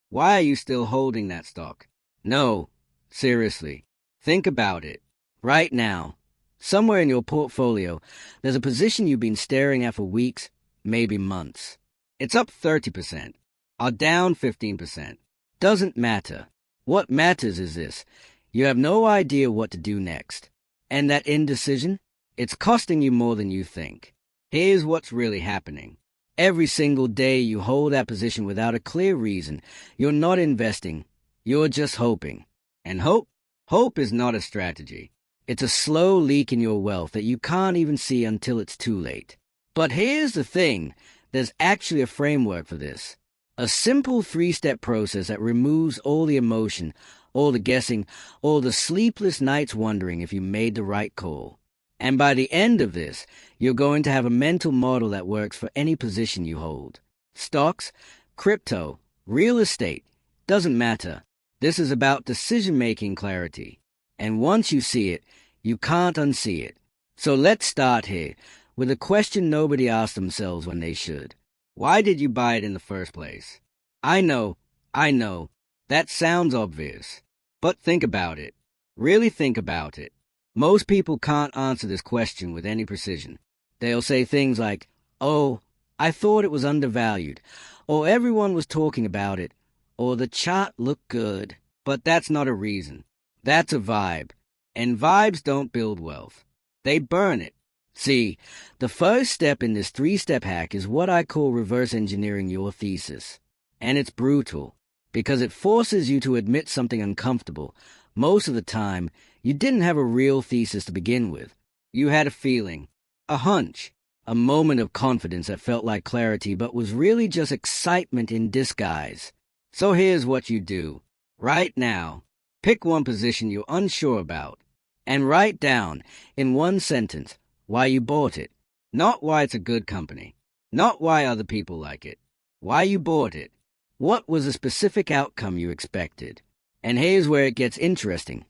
Why are you still holding that stock? No, seriously. Think about it. Right now, somewhere in your portfolio, there's a position you've been staring at for weeks, maybe months. It's up 30%, or down 15%. Doesn't matter. What matters is this. You have no idea what to do next. And that indecision, it's costing you more than you think. Here's what's really happening. Every single day you hold that position without a clear reason. You're not investing. You're just hoping. And hope is not a strategy. It's a slow leak in your wealth that you can't even see until it's too late. But here's the thing. There's actually a framework for this. A simple 3-step process that removes all the emotion, all the guessing, all the sleepless nights wondering if you made the right call. And by the end of this, you're going to have a mental model that works for any position you hold. Stocks, crypto, real estate, doesn't matter. This is about decision-making clarity. And once you see it, you can't unsee it. So let's start here with a question nobody asks themselves when they should. Why did you buy it in the first place? I know, that sounds obvious. But think about it. Really think about it. Most people can't answer this question with any precision. They'll say things like, oh, I thought it was undervalued, or everyone was talking about it, or the chart looked good. But that's not a reason. That's a vibe. And vibes don't build wealth. They burn it. See, the first step in this 3-step hack is what I call reverse engineering your thesis. And it's brutal, because it forces you to admit something uncomfortable. Most of the time, you didn't have a real thesis to begin with. You had a feeling, a hunch, a moment of confidence that felt like clarity but was really just excitement in disguise. So here's what you do. Right now, pick one position you're unsure about, and write down, in one sentence, why you bought it. Not why it's a good company. Not why other people like it. Why you bought it. What was the specific outcome you expected? And here's where it gets interesting.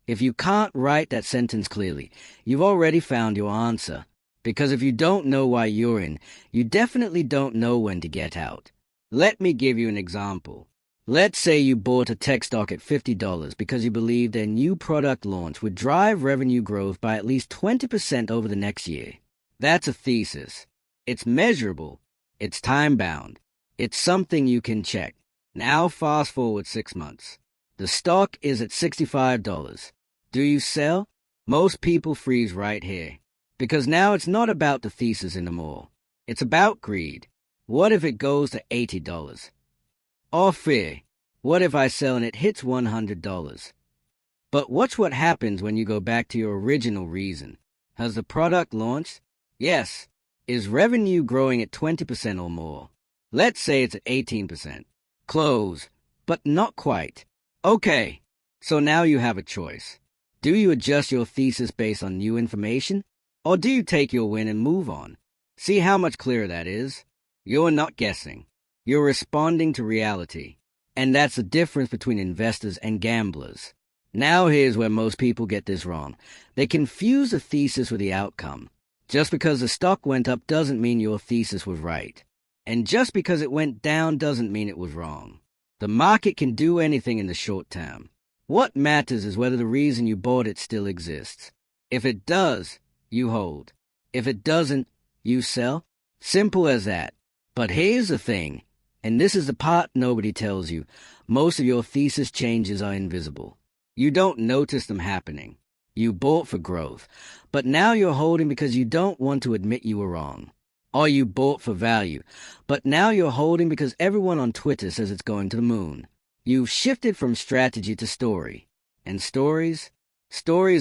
If you can't write that sentence clearly, you've already found your answer. Because if you don't know why you're in, you definitely don't know when to get out. Let me give you an example. Let's say you bought a tech stock at $50 because you believed their new product launch would drive revenue growth by at least 20% over the next year. That's a thesis. It's measurable. It's time-bound. It's something you can check. Now fast forward 6 months. The stock is at $65. Do you sell? Most people freeze right here. Because now it's not about the thesis anymore. It's about greed. What if it goes to $80? Or fear. What if I sell and it hits $100? But watch what happens when you go back to your original reason. Has the product launched? Yes. Is revenue growing at 20% or more? Let's say it's at 18%. Close, but not quite. Okay, so now you have a choice. Do you adjust your thesis based on new information? Or do you take your win and move on? See how much clearer that is? You're not guessing. You're responding to reality. And that's the difference between investors and gamblers. Now here's where most people get this wrong. They confuse the thesis with the outcome. Just because the stock went up doesn't mean your thesis was right. And just because it went down doesn't mean it was wrong. The market can do anything in the short term. What matters is whether the reason you bought it still exists. If it does, you hold. If it doesn't, you sell. Simple as that. But here's the thing, and this is the part nobody tells you. Most of your thesis changes are invisible. You don't notice them happening. You bought for growth, but now you're holding because you don't want to admit you were wrong. Or you bought for value, but now you're holding because everyone on Twitter says it's going to the moon. You've shifted from strategy to story. And stories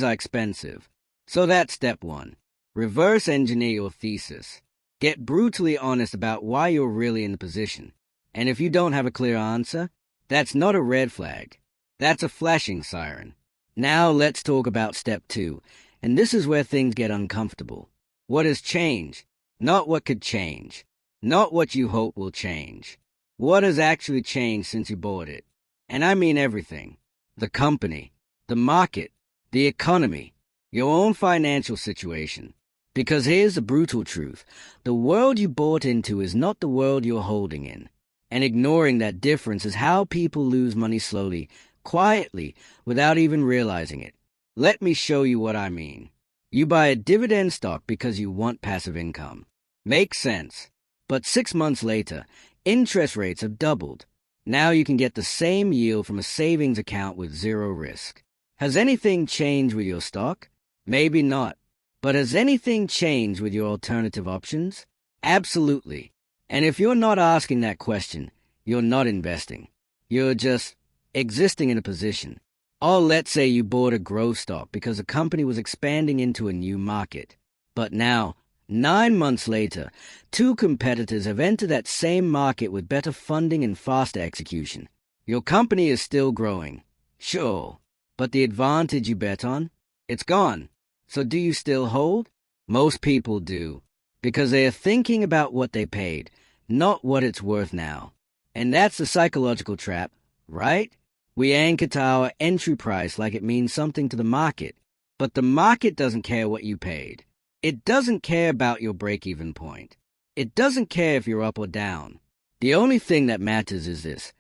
are expensive. So that's step 1. Reverse engineer your thesis. Get brutally honest about why you're really in the position. And if you don't have a clear answer, that's not a red flag. That's a flashing siren. Now let's talk about step 2. And this is where things get uncomfortable. What has changed? Not what could change. Not what you hope will change. What has actually changed since you bought it? And I mean everything. The company, the market, the economy, your own financial situation. Because here's the brutal truth. The world you bought into is not the world you're holding in. And ignoring that difference is how people lose money slowly, quietly, without even realizing it. Let me show you what I mean. You buy a dividend stock because you want passive income. Makes sense. But 6 months later, interest rates have doubled. Now you can get the same yield from a savings account with zero risk. Has anything changed with your stock? Maybe not. But has anything changed with your alternative options? Absolutely. And if you're not asking that question, you're not investing. You're just existing in a position. Or let's say you bought a growth stock because a company was expanding into a new market. But now, 9 months later, 2 competitors have entered that same market with better funding and faster execution. Your company is still growing, sure, but the advantage you bet on, it's gone. So do you still hold? Most people do, because they are thinking about what they paid, not what it's worth now. And that's the psychological trap, right? We anchor to our entry price like it means something to the market, but the market doesn't care what you paid. It doesn't care about your break-even point. It doesn't care if you're up or down. The only thing that matters is this.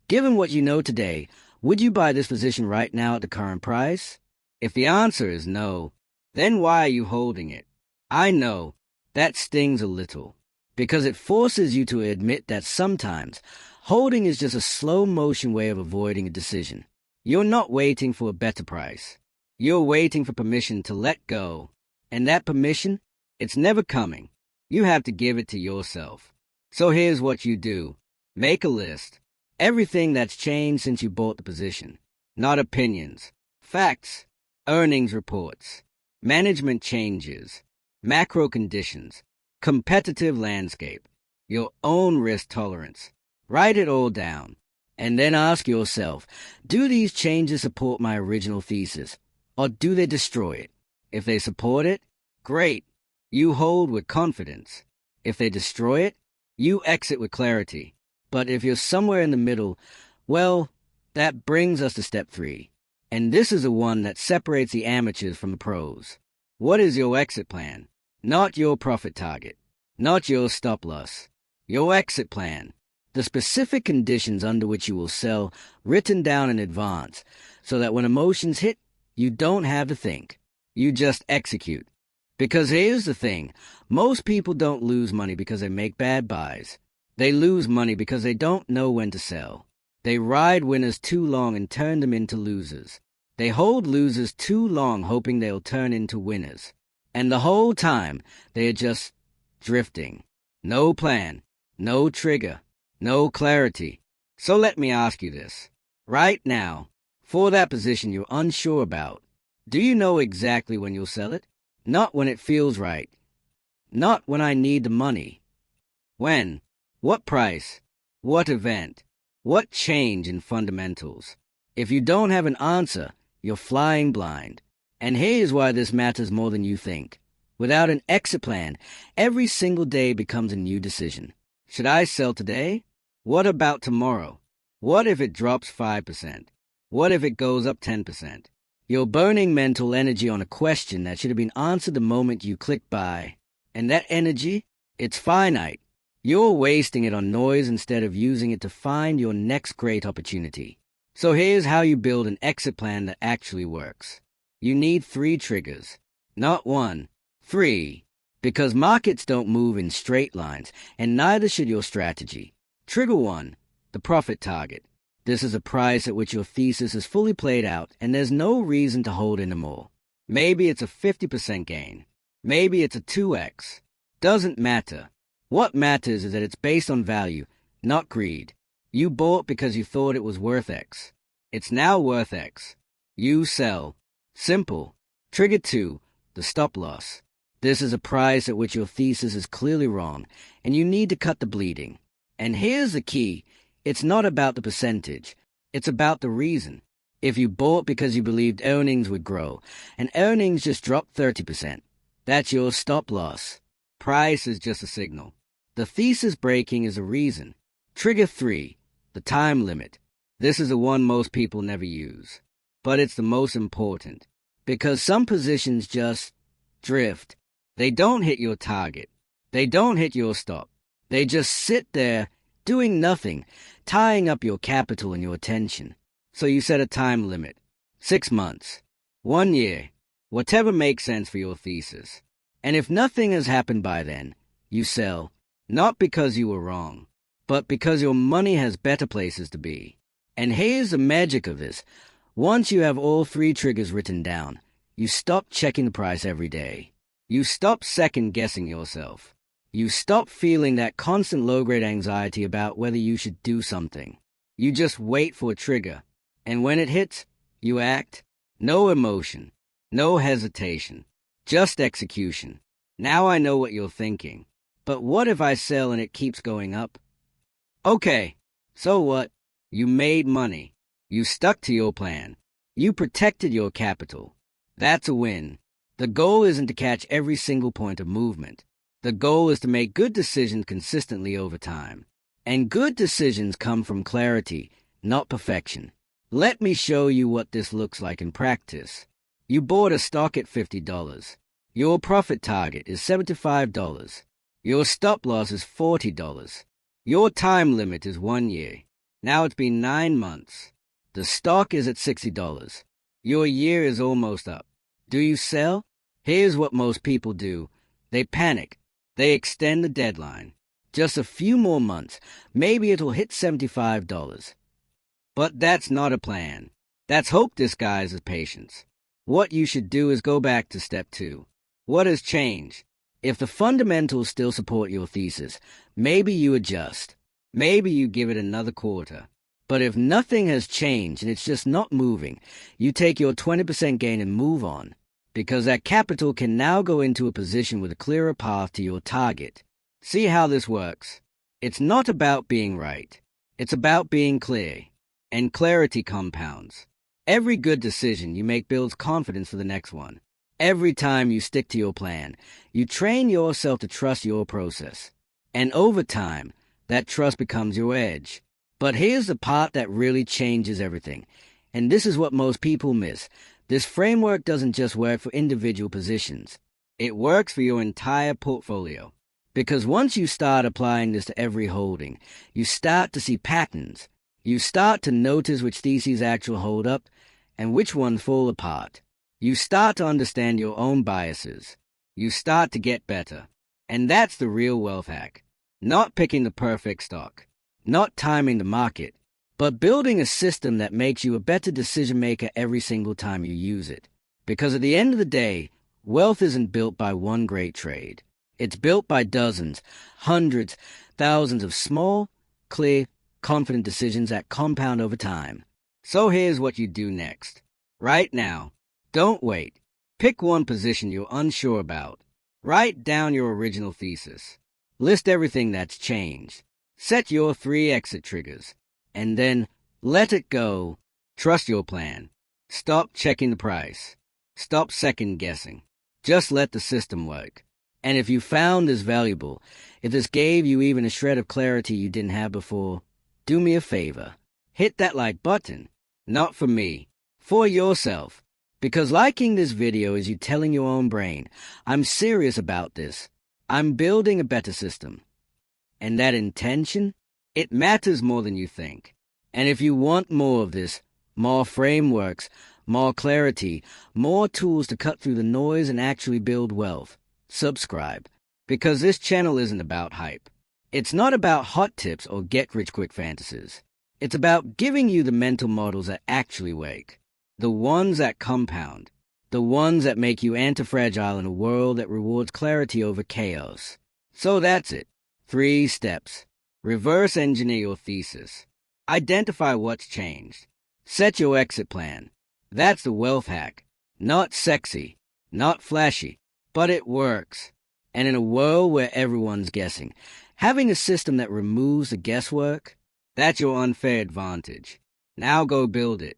Given what you know today, would you buy this position right now at the current price? If the answer is no, then why are you holding it? I know, that stings a little, because it forces you to admit that sometimes holding is just a slow-motion way of avoiding a decision. You're not waiting for a better price. You're waiting for permission to let go. And that permission, it's never coming. You have to give it to yourself. So here's what you do. Make a list. Everything that's changed since you bought the position. Not opinions. Facts. Earnings reports. Management changes. Macro conditions. Competitive landscape. Your own risk tolerance. Write it all down. And then ask yourself, do these changes support my original thesis? Or do they destroy it? If they support it, great. You hold with confidence. If they destroy it, you exit with clarity. But if you're somewhere in the middle, well, that brings us to step 3. And this is the one that separates the amateurs from the pros. What is your exit plan? Not your profit target. Not your stop loss. Your exit plan. The specific conditions under which you will sell, written down in advance, so that when emotions hit, you don't have to think. You just execute. Because here's the thing. Most people don't lose money because they make bad buys. They lose money because they don't know when to sell. They ride winners too long and turn them into losers. They hold losers too long hoping they'll turn into winners. And the whole time, they are just drifting. No plan. No trigger. No clarity. So let me ask you this. Right now, for that position you're unsure about, do you know exactly when you'll sell it? Not when it feels right. Not when I need the money. When? What price? What event? What change in fundamentals? If you don't have an answer, you're flying blind. And here's why this matters more than you think. Without an exit plan, every single day becomes a new decision. Should I sell today? What about tomorrow? What if it drops 5%? What if it goes up 10%? You're burning mental energy on a question that should have been answered the moment you click buy. And that energy, it's finite. You're wasting it on noise instead of using it to find your next great opportunity. So here's how you build an exit plan that actually works. You need 3 triggers. Not 1, 3. Because markets don't move in straight lines, and neither should your strategy. Trigger 1, the profit target. This is a price at which your thesis is fully played out, and there's no reason to hold anymore. Maybe it's a 50% gain. Maybe it's a 2x. Doesn't matter. What matters is that it's based on value, not greed. You bought because you thought it was worth X. It's now worth X. You sell. Simple. Trigger 2, the stop loss. This is a price at which your thesis is clearly wrong, and you need to cut the bleeding. And here's the key. It's not about the percentage. It's about the reason. If you bought because you believed earnings would grow, and earnings just dropped 30%, that's your stop loss. Price is just a signal. The thesis breaking is a reason. Trigger 3, the time limit. This is the one most people never use. But it's the most important. Because some positions just drift. They don't hit your target. They don't hit your stop. They just sit there doing nothing, tying up your capital and your attention. So you set a time limit. 6 months. 1 year. Whatever makes sense for your thesis. And if nothing has happened by then, you sell, not because you were wrong, but because your money has better places to be. And here's the magic of this. Once you have all 3 triggers written down, you stop checking the price every day. You stop second-guessing yourself. You stop feeling that constant low-grade anxiety about whether you should do something. You just wait for a trigger. And when it hits, you act. No emotion. No hesitation. Just execution. Now I know what you're thinking. But what if I sell and it keeps going up? Okay, so what? You made money. You stuck to your plan. You protected your capital. That's a win. The goal isn't to catch every single point of movement. The goal is to make good decisions consistently over time. And good decisions come from clarity, not perfection. Let me show you what this looks like in practice. You bought a stock at $50. Your profit target is $75. Your stop loss is $40. Your time limit is 1 year. Now it's been 9 months. The stock is at $60. Your year is almost up. Do you sell? Here's what most people do. They panic. They extend the deadline. Just a few more months. Maybe it'll hit $75. But that's not a plan. That's hope disguised as patience. What you should do is go back to step 2. What has changed? If the fundamentals still support your thesis, maybe you adjust. Maybe you give it another quarter. But if nothing has changed and it's just not moving, you take your 20% gain and move on. Because that capital can now go into a position with a clearer path to your target. See how this works. It's not about being right. It's about being clear. And clarity compounds. Every good decision you make builds confidence for the next one. Every time you stick to your plan, you train yourself to trust your process. And over time, that trust becomes your edge. But here's the part that really changes everything. And this is what most people miss. This framework doesn't just work for individual positions. It works for your entire portfolio. Because once you start applying this to every holding, you start to see patterns. You start to notice which theses actually hold up and which ones fall apart. You start to understand your own biases. You start to get better. And that's the real wealth hack. Not picking the perfect stock. Not timing the market. But building a system that makes you a better decision maker every single time you use it. Because at the end of the day, wealth isn't built by one great trade. It's built by dozens, hundreds, thousands of small, clear, confident decisions that compound over time. So here's what you do next. Right now. Don't wait. Pick one position you're unsure about. Write down your original thesis. List everything that's changed. Set your 3 exit triggers. And then let it go. Trust your plan. Stop checking the price. Stop second guessing. Just let the system work. And if you found this valuable, if this gave you even a shred of clarity you didn't have before, do me a favor. Hit that like button. Not for me. For yourself. Because liking this video is you telling your own brain, I'm serious about this. I'm building a better system. And that intention, it matters more than you think. And if you want more of this, more frameworks, more clarity, more tools to cut through the noise and actually build wealth, subscribe. Because this channel isn't about hype. It's not about hot tips or get-rich-quick fantasies. It's about giving you the mental models that actually work. The ones that compound. The ones that make you anti-fragile in a world that rewards clarity over chaos. So that's it. 3 steps. Reverse engineer your thesis. Identify what's changed. Set your exit plan. That's the wealth hack. Not sexy. Not flashy. But it works. And in a world where everyone's guessing, having a system that removes the guesswork, that's your unfair advantage. Now go build it.